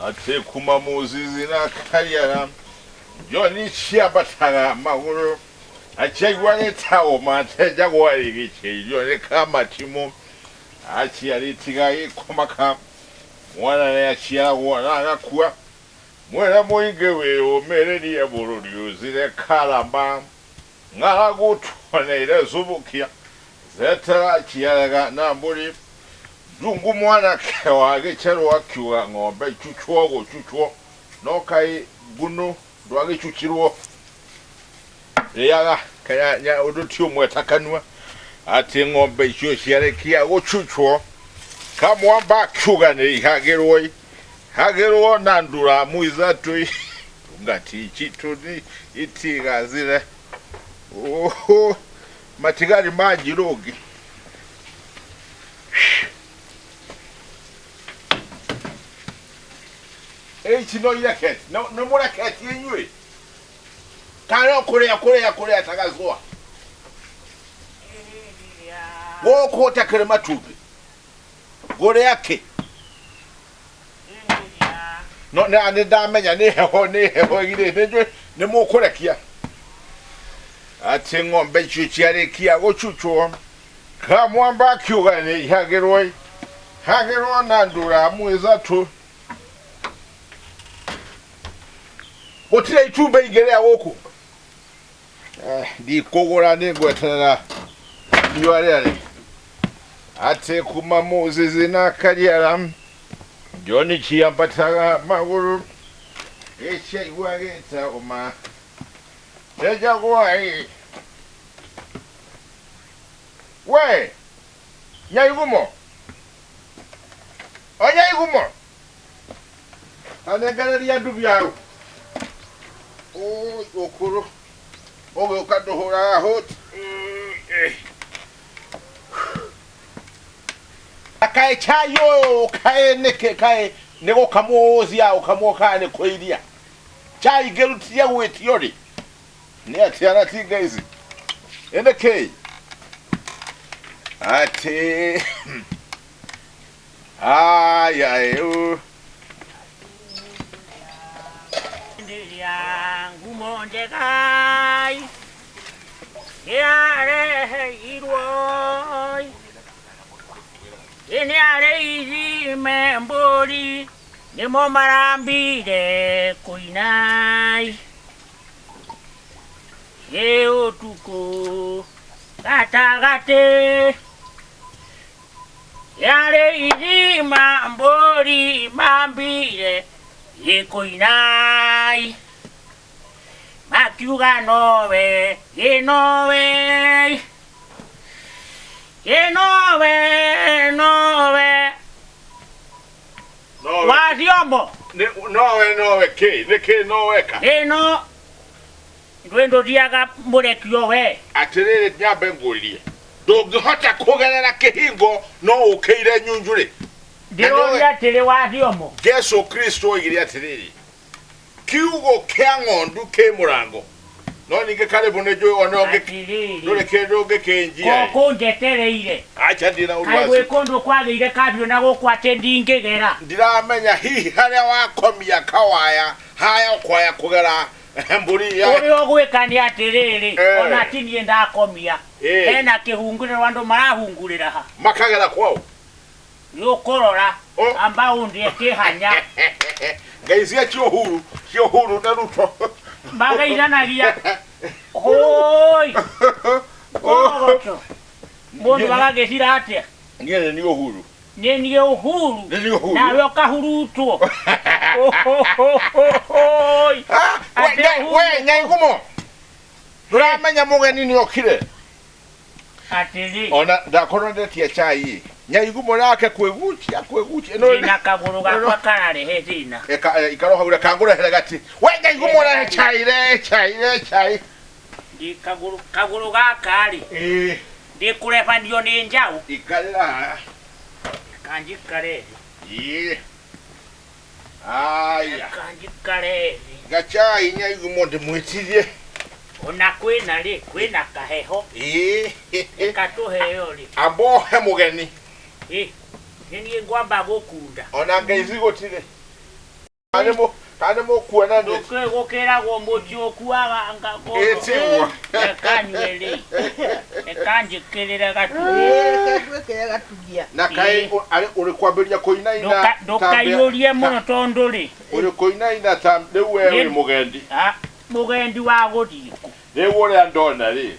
ate kuma muzizi na kariara Johnny Chiabataga Maguru achegwale tawo mateja gwali giche Johnny kama timu achiari tigai komaka mwana ne achia wana kuwa mwana moingewe o meredi ya borodio zile kalamba ngala gutone ile zubukia zeta achiaga na mburi Dungu mwana kewa gechero wakiwa ngombe chuchuo no kai bunu dwage chuchirwo yaga kaya nya odotio mwetakanwa ati ngombe icho shiarekia go chuchuo kamwamba chuga ne hagerwo nandura muizatu ngati chitu ni itiga zile oho matigari maji rogi chino yaket no more cat yenyewe kana korea tagazoa woko takrema tubi gore yake no na ne damenya ne heho gide nejo ne mo korekia ati ngombe chuchiare kia go chucho kamwamba kyuga ne hageroi na ndura mueza tu Otire itumbe igere awoko di kogora ne gwetana niwale ate kuma Moses na kariara Johnny Chiabataga Maguru eche gwageta oma teja gwai we nyaigumo onyaigumo anegara ya dubiaro Oh, okoro. Oge okado hora hot. Akai chayo, kai neke kai nego kamozi ya okamoka ne koidia. Chai geluti ya wetiori. Ne atiana tigaizi. Eneke. Ate. Ay. Gumonde kai yare iroi yare izi membori ni momarambi de kuinai otuko katagate yare izi membori mambire kuinai Makiuga nove, Waziomo. Nove, ke nove ka. Ndwendo diaga murekio we. Atirere nyabe ngolie. Dogo hata kogerera kehingo no ukeire nyunjure. Diro ya tele waziomo. Yesu Kristo igiri atirere. Kiugo kyangondu ke murango no ninge kale bonejo onoge dole kendoge kenjia ko ndetereire acha ndina urwazi aiwe kondo kwagire kabyo nago kwatendingegera ndiramenya hihi haria wakomia kawaya haya kwaya kugera mburi ya ori ogwekani atiriri ona tinie ndakomia hena kihungure wando marahungurira ha makagera kwao yo korora ambao ndiye kihanya gaizia chiohuru naruto baga iranagia hoi ocho bondo baga gesira atia ngene ni ohuru neni ohuru na yo kahurutwo hoi we nyaigumo duramenya mugeni ni okire atiri ona ndakoro ndetia chai nyaigumo nake kweguchi no ina kaguruga kwa karare hezina ikaro haura kangura heragati we nyaigumo na chai di kaguruga kali di kurefa ndio ni njau ikalera kanji kare aya kanji kare gachai nyaigumo de mwitirie ona kwina kaheho katuheyo ri ambo he mugeni nini ngwamba gukunda ona ngaizi gotire Kanemo kuona ndo. Okera go mojo kuaga ngako. Kanywele. Ekanje kelera gatu. Kwekera gatugia. Na kai ale uri kwambiria koinaina. Ndokaiyorie muno tonduri. Uri koinaina tambe wewe mugendi. Mugendi wa gotiko. Rĩu ũrĩa ndona rĩ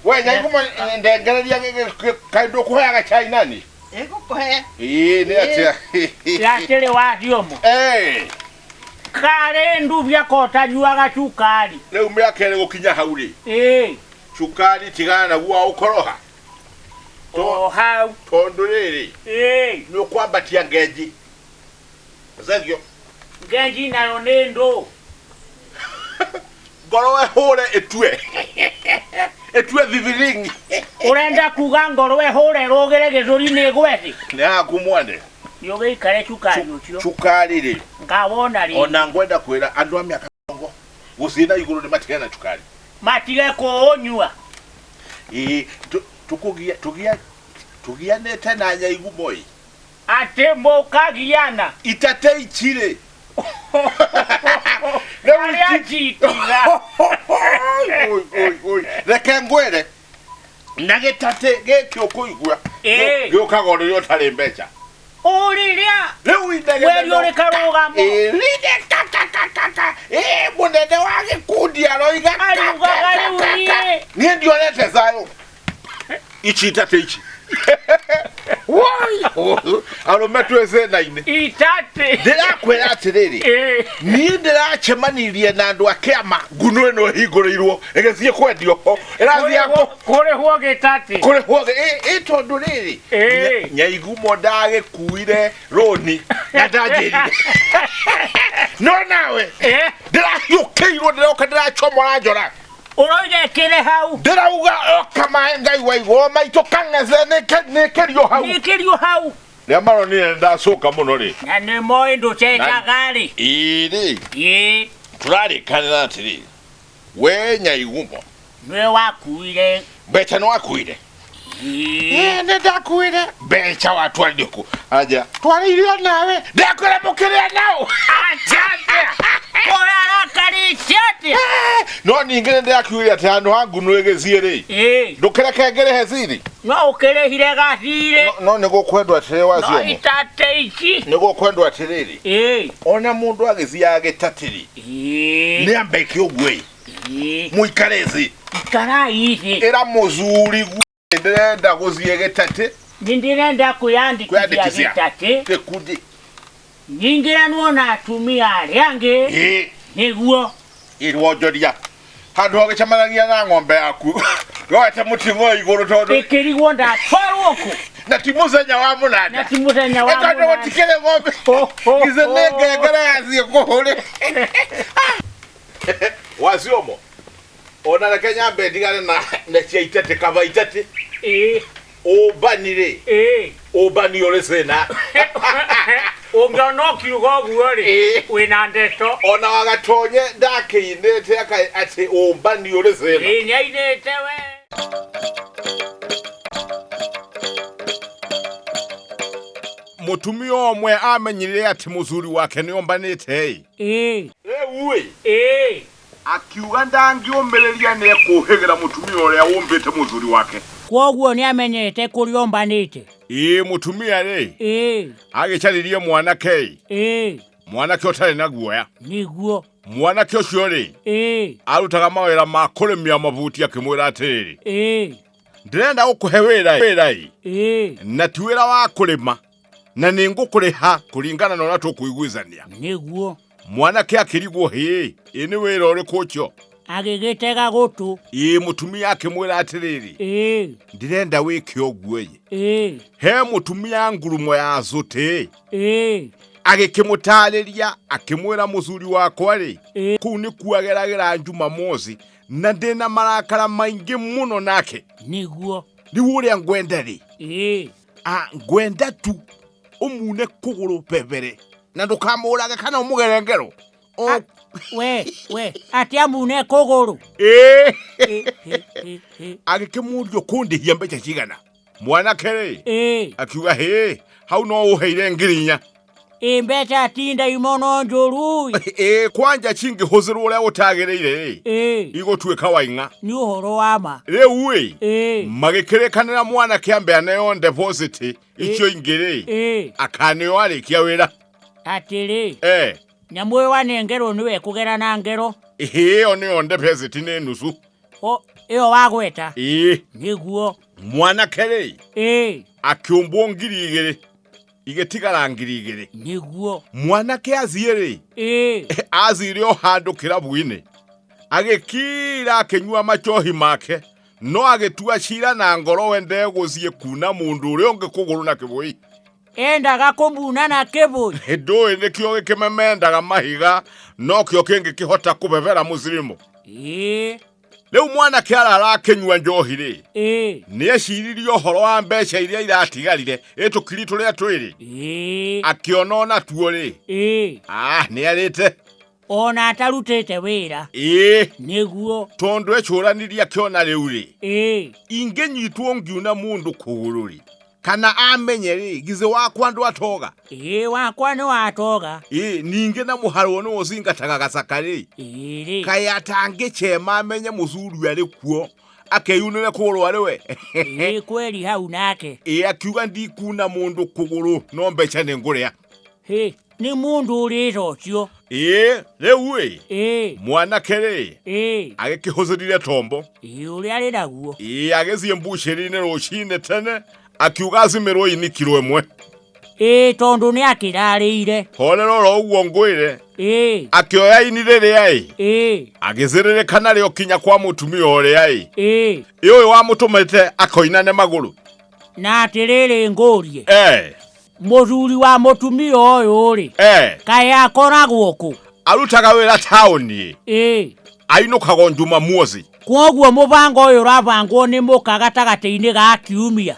we Nyaigũmo ndengereria kaĩ ndũkũheaga cai nani Ngũkũhe nĩ atĩa yatĩrĩ wa thiomo karĩ ndubia kotanyuaga cukari rĩu mĩaka ĩrĩ gũkinya hau rĩ cukari tigana naguo ũkoroha hau tondũ rĩrĩ nĩ ũkwambatia ngenji zegio ngenji nayo nĩ ndũ ngorowe hore etue viviringi urenda kuga ngorowe hore rogere githuri ni gweti ni akumwande yoge ikare cukari ucio cukari ri ngawona ri ona ngwenda kwira andu a miaka ngo gusina iguru ni matige na cukari matige kuonyua tugia nete na Nyaigũmo atembo kagiana itate ichire reke ngwere na gitate giki ukuigua giokaga uri utari mbeca uriria riu indege weri karugamo munene wa gikundi aroiga ni ndionete zayo ichi itate ichi arume twezenaine itate ndirakwira atiriri ni ndirachemanirie na andu akema ngunu ino hingũrĩirwo ĩgĩthiĩ kwendio ho ĩrathiĩ kũrĩhwo gĩtate kũrĩhwo tondu rĩrĩ Nyaigũmo ndagĩkuire roni na ndanjĩrire no nawe ndĩrahiũkĩirwo ndĩroka ndĩrachomora njora uroige kire hau ndirauga kama ngai waigwo maito kang'ethe nĩkĩrio hau nĩ maronire ndacoka mũno rĩ na nĩ moĩ ndũcenjaga rĩ ĩrĩ tũrarĩkanĩra atĩrĩ we Nyaigũmo nĩwe wakuire mbeca nĩ wakuire nĩ ndakuire mbeca watwarire kũ aja twarĩirio nawe ndekwĩra mũkĩrĩa nao no ningĩ nĩ ndĩrakiuire atĩ handũ ha ngunu ĩgĩthiĩ rĩ ndũkĩreke ngĩrĩhe thiri no ũkĩrĩhire gathirĩ no nĩ gũkwendwo atĩrĩ Waciomo no itate ici nĩ gũkwendwo atĩrĩrĩ ona mũndũ agĩthiaga gĩtatĩrĩ nĩ ambeke ũguo mũikare thĩ ikarai thĩ ĩra mũthuri ndĩrenda gũthiĩ gĩtatĩ ndĩrenda kwĩyandĩkithia gĩtatĩ gĩkundi nyingĩranwo na atumia arĩa angĩ nĩguo irwonjoria handũ hagĩcemanagia na ng'ombe yaku yoete mũting'o igũrũ tondũ ĩkĩrigwo ndatwarwo kũ na ti mũthenya wa mũnanda tondũ gũtikĩrĩ ng'ombe githĩ nĩ ngengere yathiĩ kũhũrĩ Waciomo ona reke nyambe ndigane na cia itatĩ kaba itatĩ ũmbani rĩ ũmbani ũrĩ cĩna ũngĩona ũkiuga ũguo rĩ wĩna ndeto ona wagatonye ndakĩinĩte atĩ ũmbani ũrĩ cĩna nĩainĩte we mũtumia ũmwe amenyire atĩ mũthuri wake nĩombanĩte rĩu akiuga ndangĩũmĩrĩria nĩekũhĩgĩra mũtumia ũrĩa ũmbĩte mũthuri wake kwoguo nĩamenyete kũrĩa ombanĩte mũtumia rĩ agĩcaririe mwanake mwanake ũtarĩ na guoya nĩguo mwanake ũcio rĩ arutaga mawĩra ma kũrĩmia mabuti akĩmwĩra atĩrĩrĩ ndĩrenda gũkũhe wĩra na ti wĩra wa kũrĩma na nĩngũkũrĩha kũringana na ũrĩa tũkũiguithania nĩguo mwanake akĩrigwo nĩ wĩra ũrĩkũ ũcio agĩgĩtega gũtũ mũtumia akĩmwĩra atĩrĩrĩ ndĩrenda wĩke ũguo he mũtumia ngurumo ya thũtĩ agĩkĩmũtarĩria akĩmwĩra mũthuri wakwa rĩ kũu nĩkuo ageragĩra Jumamothi na ndĩna marakara maingĩ mũno nake nĩguo rĩu ũrĩa ngwenda rĩ ngwenda tu ũmune kũgũrũ pebere na ndũkamũrage kana ũmũgere ngero we ati amune kũgũrũ agĩkĩmũrio kũndĩhia mbeca cigana mwanake rĩ akiuga hau no ũheire ngirinya Imbeta tinda imono njuru. Kwanja chingi hozuru ule utagereire. Igo tuwe kawainga. Ni uhoro wama. Uwe. Magikirekanira mwana kiambe anayo deposit. Icho ingere. Akaneo ale kiawera. Atiri. Nyamwe wane ngero niwe kugera na ngero. One on deposit ne nusu. Iyo wagweta. Niguo. Mwana kere. Akiombo ngirigere. Igetigara ngirigere. Niguo. Mwana ke azire. Azire ohando kirabwine. Agekira kenywa machohi make. No agetua shira na ngoro wende gozie kuna mundu uri onge kuguru na kiboi. Enda gakombuna na kiboi. Edo ende kioge kememenda ga mahiga no kiokenge kihota kubevera muzirimo. Leo mwana kiara arakenywa njohire. Niyeshiririo horo wa mbeca iria iratigarire etukiri turia twiri. Akionona tuore. Niyarite. Ona atarutete wira. Niguo. Tondo echuraniria kiona reuri. Ingenyitwo ngiuna mundu kugururi. Kana amenyere gize wakwa ndo atoga. Wakwa no atoga. Ninge na muharo no ozingataga gasakare. Kaya tange chema amenye muzuru yale kuo. Akeyunene kuguru ariwe. Kweli hau nake. Akiuga ndi kuna mundu kuguru no mbecha nenguria. Ni mundu urito cio. Lewe. Mwana kere. Agekihozirire tombo. Uri ari naguo. Agezie mbushirine roshine tene. Akiugazi mero inikiro emwe. Tondo ni akirarire. Holero ro uongwire. Akioya inirere ai. Agezerere kanale okinya kwa mutumi ore ai. Iyo wa mutumete akoinane maguru. Na atirere ngorie. Muzuri wa mutumi oyo uri. Kaya akoragwo ku. Arutaga wira taoni. Ainukaga njuma muozi. Kwoguo mubango oyo ravangwo ni mukagatagateini ga kiumia.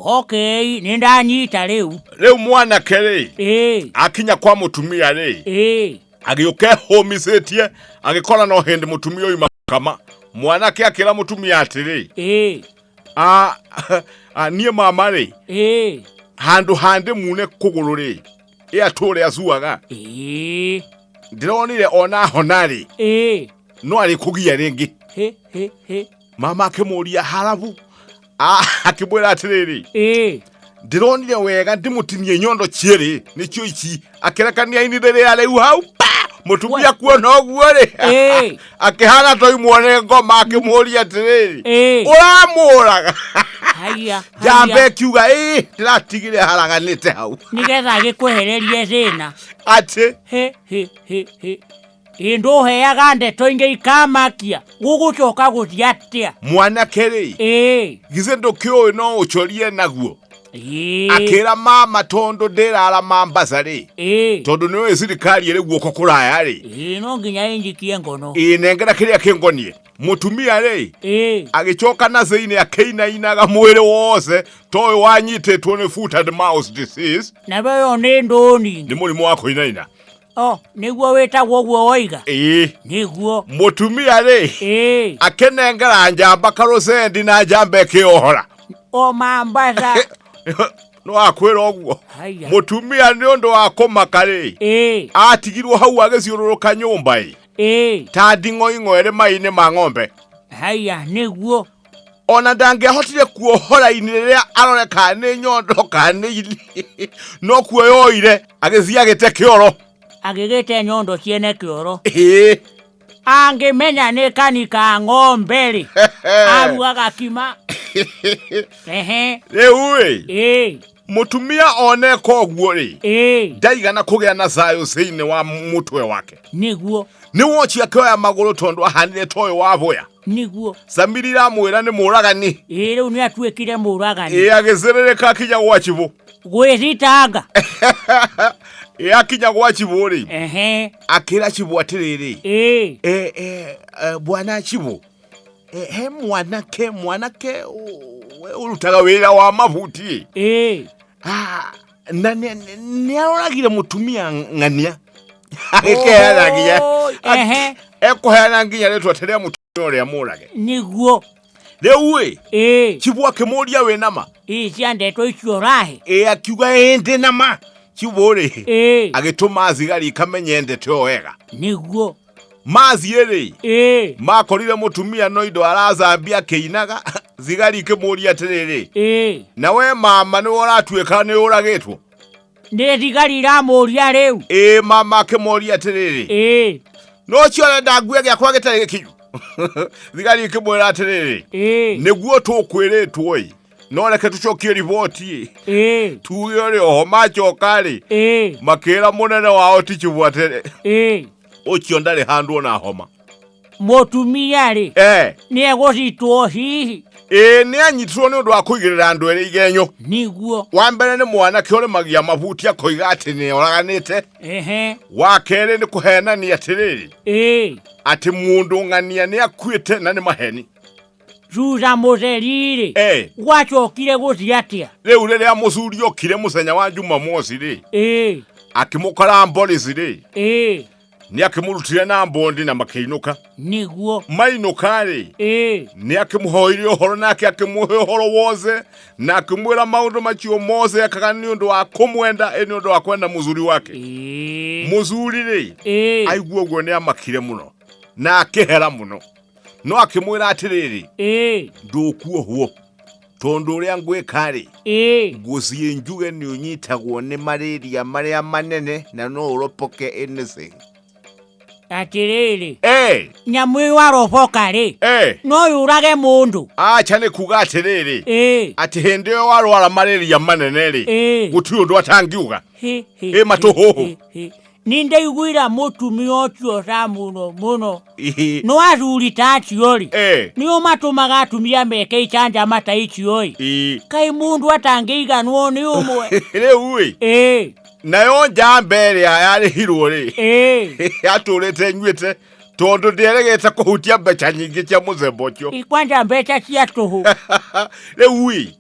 Okay, nindanyita riu. Riu mwana kere. Akinya kwa mutumia ri. Agioke homisetie, agikora no hindi mutumia oyu makama. Mwana ke akira mutumia atiri. Nie mama ri. Handu hande mune kuguru ri. Atore azuaga. Ndironire ona honari. No ali kugia ringi. Mama akemuria harabu. Akibwera atiriri. Ndironire wega ndimutinie nyondo chieri nicio ichi akirekania inirere ale uhau mutumia kuona guore. Akihana toi muone ngoma akimuria atiriri. Uramuraga. Haya. Jambe kiuga ndiratigire haraganite hau. Nigetha agikwehererie thina. Ati Indo heaga ndeto inge ikamakia gugucoka guthiatia mwana keri gize ndokyo no uchorie naguo akira mama tondo ndirara mambazari tondo niwe sirikali ire guoko kuraya ri no nginya injikie ngono nengera kiria kingonie mutumia ri agichoka na zeine akeina inaga mwire wose toy wanyitetwo ni foot and mouth disease na bayo ni ndoni ni muri mwako inaina. Niguo wetagwo guo oiga. Niguo. Mutumia ri. Akenengera njamba karosendi na njamba kiohora. Mambaza. No akwira oguo. Mutumia ni ondo akomaka ri. Atigirwo hau ageziururuka nyumba ta ndingo ingwere maine ma ng'ombe. Niguo. Ona ndangehotire kuohora iniria aroreka ni nyondo kane no kuoyoire agezia gete kioro. Agigete nyondo ciene kioro. Angemenya ne kanika ng'ombe. Aruaga kima. Lewe. Mutumia one koguo ri. Ndaigana kugea na zayo seine wa mutwe wake. Niguo. Ni wochi akoya maguru tondo ahanire toyo wavoya. Niguo. Samirira mwira ni muragani. Riu ni atwekire muragani. Agezerereka kinya gwachivu. Gwithitaga. Akinya gwachivu ri. Akira chivu atiriri. Bwana chivu. Mwanake urutaga wira wa mavuti. Na ni aroragire mutumia ngania. Akehanagia. Ekohana nginya retwa teria mutumia ore amurage. Niguo. Lewe. Chivu akemoria we nama. Ciandetwo icio rahe. Akiuga ende nama. Kibore agituma zigari kamenyende to wega niguo mazi ere makorire mutumia no indo arazambia keinaga zigari kemuria terere nawe mama ni oratuika ni uragitwo ne zigari ra muria riu mama kemuria terere no chiora ndagwe gya kwa gitare kinyu zigari kemwira terere niguo tukwiritwo no reke tucokie riboti tuyore oho macokari makira munene wao tichibwatere ucio ndari handu na homa mutumia ri ni egocitwo hihi ni anyitwo ni undu wa kuigirira andu eri igenyo niguo wa mbere ni mwana kiore magia mabuti akoiga ati ni oraganite wa kere ni kuhenania atiriri ati mundu ng'ania ni akuite na ni maheni Zuza Moserire gwacokire guciatia riu riria mucuri okire musenya wa Jumamosi ri akimukora mbolisi ri ni akimurutire na mbondi na makiinuka niguo mainuka ri ni akimuhoire uhoro nake akimuhe uhoro woze na akimwira maundu macio mose akagani undu wa kumwenda eni undu wa kwenda muzuri wake muzuri ri aiguo guo ni amakire muno na akihera muno no akimwira atiriri ndukuo huo tondu uria ngwikari ngucie njuge ni unyitagwo ni malaria maria manene na no uropoke anything atiriri nyamwi waropoka ri no yurage mundu acha ni kuga atiriri ati hindi yo warwara malaria manene ri guti undu atangiuga matuhuhu ninde igwira mutumia ocio sa muno no azuri tachiori niyo matumaga atumia meke ichanja mata ichioi kai mundu atangeiga no ni umwe reui nayo njambere ayari hirori aturete nywete tondu nderegete kuhutia mbeca nyingi cia muzembo cio ikwanja mbeca cia tuhu reui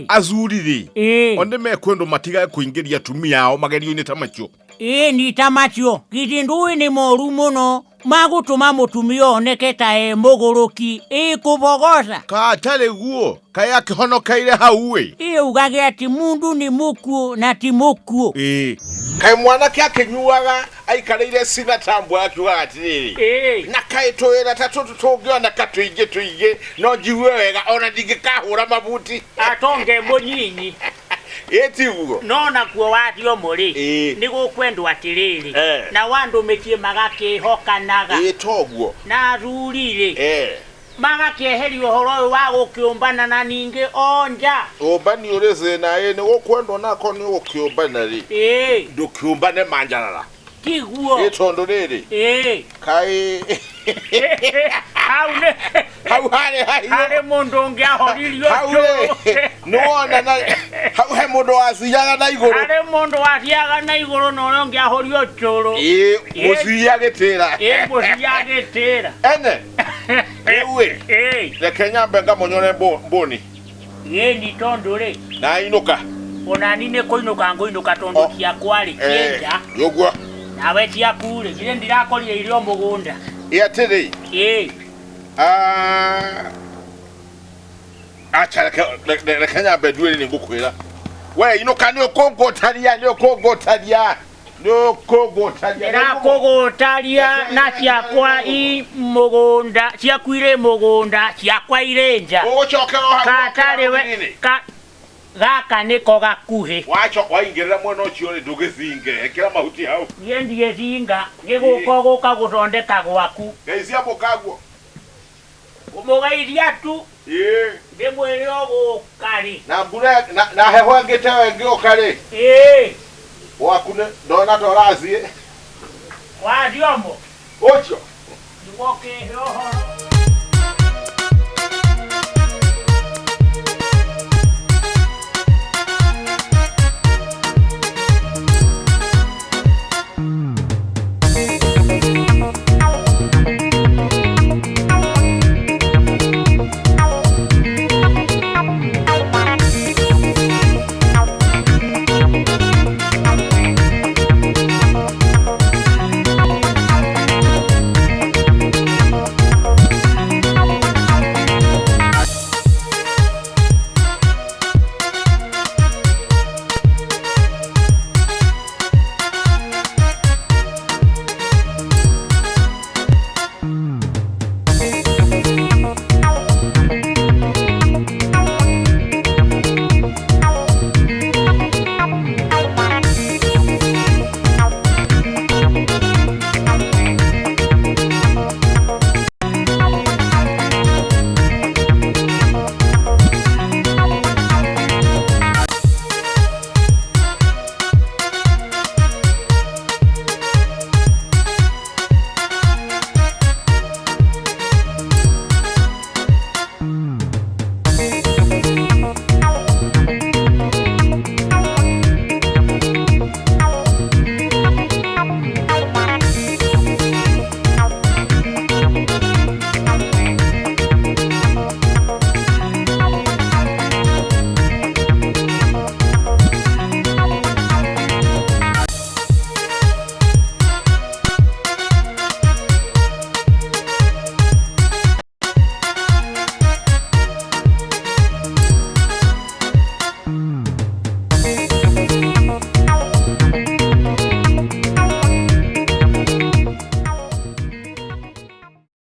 azuri ri onde mekwendo matiga kuingiria atumia ao magerio-ini ta macio ni tamacho gitindui ni moru muno magutuma mutumia oneke ta mugoroki kubogoza katale guo kaya kihonokaire hauwe ugage ati mundu ni mukuo na ti mukuo kai mwana kyake nyuaga aikarire sina tambwa akiwa atiriri na kai toera tatutu tugio na katuige no jiwe wega ona digikahura mabuti atonge munyinyi etiugo nona kuo watio muri ni gukwendwa atiriri na wandu mekie magake hokanaga toguo na rurire magakeheri uhoro wa gukiumbana na ninge onja obani ureze na ni gukwendwa nako ni gukiumbana ri ndukiumbane manjarara kiguo etondo riri kai hale mundu ngiahoririo nona na he mundu asiaga na iguru hale mundu asiaga na iguru no ngiahorio choro musiagitira musiagitira ene ewe Kenya benga monyore mboni ni tondo ri na inuka ona nine koinuka ngoinuka tondo cia kwari kienja yoguo nawe cia kure gire ndirakorire irio mugunda atiri acha Kenya bedweli ni ngukwira we inuka ni okongotaria era kogotaria na ciakwa mugunda ciakwire mugunda ciakwa irenja katariwe gaka niko gakuhi wacho waingirira mwena ucio ri ndugizinge ekira mahuti hau ndie zinga giguka guthondeka gwaku geizia mukaguo umugairia tu ndimwire ogukari na mbura na heho ngite wengi ukari wakune ndona torazie waziomo ocho ndugoke hoho